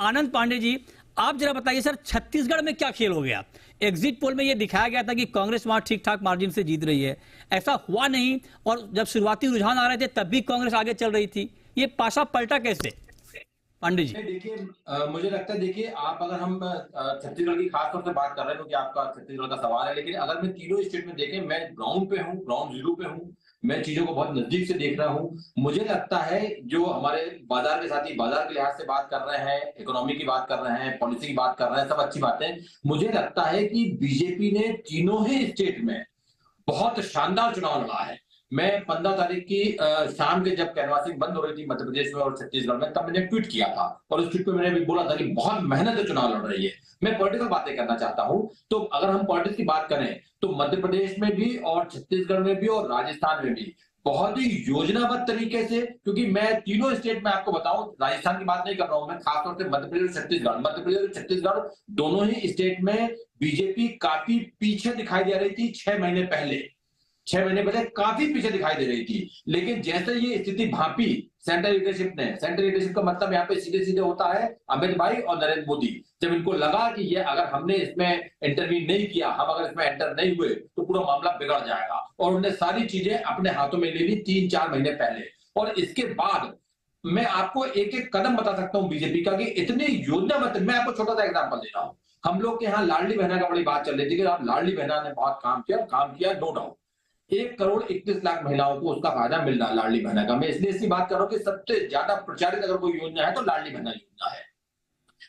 आनंद पांडे जी, आप जरा बताइए सर, छत्तीसगढ़ में क्या खेल हो गया? एग्जिट पोल में यह दिखाया गया था कि कांग्रेस वहां ठीक ठाक मार्जिन से जीत रही है, ऐसा हुआ नहीं, और जब शुरुआती रुझान आ रहे थे तब भी कांग्रेस आगे चल रही थी। ये पासा पलटा कैसे, पांडे जी? देखिए, मुझे लगता है, देखिए, आप अगर हम छत्तीसगढ़ की खास तौर से बात कर रहे हैं क्योंकि आपका छत्तीसगढ़ का सवाल है, लेकिन अगर मैं तीनों स्टेट में देखें, मैं ग्राउंड पे हूँ, ग्राउंड जीरो पे हूँ, मैं चीजों को बहुत नजदीक से देख रहा हूँ। मुझे लगता है जो हमारे बाजार के साथी बाजार के लिहाज से बात कर रहे हैं, इकोनॉमी की बात कर रहे हैं, पॉलिसी की बात कर रहे हैं, सब अच्छी बातें। मुझे लगता है कि बीजेपी ने तीनों ही स्टेट में बहुत शानदार चुनाव लड़ा है। मैं 15 तारीख की शाम के जब कैनवासिंग बंद हो रही थी मध्य प्रदेश में और छत्तीसगढ़ में, तब मैंने ट्वीट किया था और उस ट्वीट में मैंने भी बोला था कि बहुत मेहनत से चुनाव लड़ रही है। मैं पॉलिटिकल बातें करना चाहता हूं, तो अगर हम पॉलिटिक्स की बात करें तो मध्य प्रदेश में भी और छत्तीसगढ़ में भी और राजस्थान में भी बहुत ही योजनाबद्ध तरीके से, क्योंकि मैं तीनों स्टेट में आपको बताऊं, राजस्थान की बात नहीं कर रहा हूं मैं, खासतौर से मध्य प्रदेश और छत्तीसगढ़, मध्य प्रदेश और छत्तीसगढ़ दोनों ही स्टेट में बीजेपी काफी पीछे दिखाई दे रही थी 6 महीने पहले। 6 महीने पहले काफी पीछे दिखाई दे रही थी, लेकिन जैसे ये स्थिति भांपी सेंट्रल लीडरशिप ने, सेंट्रल लीडरशिप का मतलब यहाँ पे सीधे सीधे होता है अमित भाई और नरेंद्र मोदी, जब इनको लगा कि ये अगर हमने इसमें इंटरवीन नहीं किया, हम अगर इसमें एंटर नहीं हुए तो पूरा मामला बिगड़ जाएगा, और उन्होंने सारी चीजें अपने हाथों में ले ली 3-4 महीने पहले। और इसके बाद मैं आपको एक एक कदम बता सकता हूं बीजेपी का कि इतनी योजनाबद्ध। मैं आपको छोटा सा एग्जांपल दे रहा हूं, हम लोग के यहाँ लाडली बहना का बड़ी बात चल रही थी कि आप लाडली बहना ने बहुत काम किया नो डाउट। 1,31,00,000 महिलाओं को उसका फायदा मिल रहा है लाडली बहना का। मैं इसलिए इसकी बात कर रहा हूं कि सबसे ज्यादा प्रचारित अगर कोई योजना है तो लाडली बहना योजना है।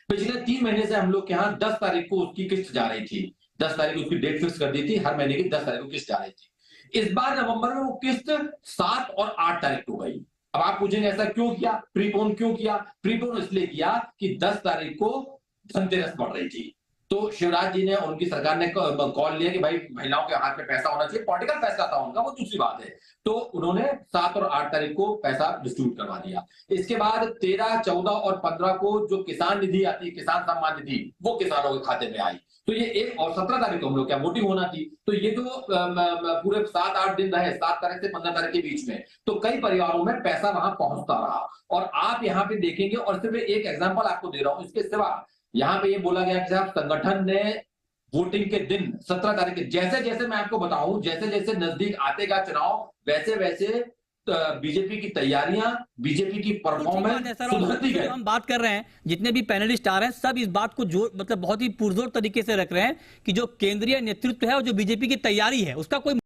पिछले 3 महीने से हम लोग के यहाँ 10 तारीख को उसकी किस्त जा रही थी, 10 तारीख को उसकी डेट फिक्स कर दी थी, हर महीने की 10 तारीख को किस्त जा रही थी। इस बार नवंबर में वो किस्त 7 और 8 तारीख को गई। अब आप पूछेंगे ऐसा क्यों किया, प्रीपोन क्यों किया? प्रीपोन इसलिए किया कि 10 तारीख को धनतेरस पड़ रही थी, तो शिवराज जी ने, उनकी सरकार ने कॉल लिया कि भाई महिलाओं के हाथ में पैसा होना चाहिए, पॉलिटिकल फैसला था उनका, वो दूसरी बात है। तो उन्होंने 7 और 8 तारीख को पैसा डिस्ट्रीब्यूट करवा दिया। इसके बाद 13, 14 और 15 को जो किसान निधि आती है, किसान सम्मान निधि, वो किसानों के खाते में आई। तो ये एक, और 17 तारीख को हम लोग क्या वोटिंग होना थी, तो ये जो पूरे 7-8 दिन रहे, 7 तारीख से 15 तारीख के बीच में, तो कई परिवारों में पैसा वहां पहुंचता रहा। और आप यहाँ पे देखेंगे, और सिर्फ एक एग्जाम्पल आपको दे रहा हूं, इसके सिवा यहां पे ये बोला गया कि साहब संगठन ने वोटिंग के दिन 17 तारीख के, जैसे जैसे मैं आपको बताऊं, जैसे जैसे नजदीक आतेगा चुनाव, वैसे वैसे बीजेपी की तैयारियां, बीजेपी की परफॉर्मेंस सुधरती गई। हम बात कर रहे हैं, जितने भी पैनलिस्ट आ रहे हैं सब इस बात को जोर, मतलब बहुत ही पुरजोर तरीके से रख रहे हैं कि जो केंद्रीय नेतृत्व है और जो बीजेपी की तैयारी है उसका कोई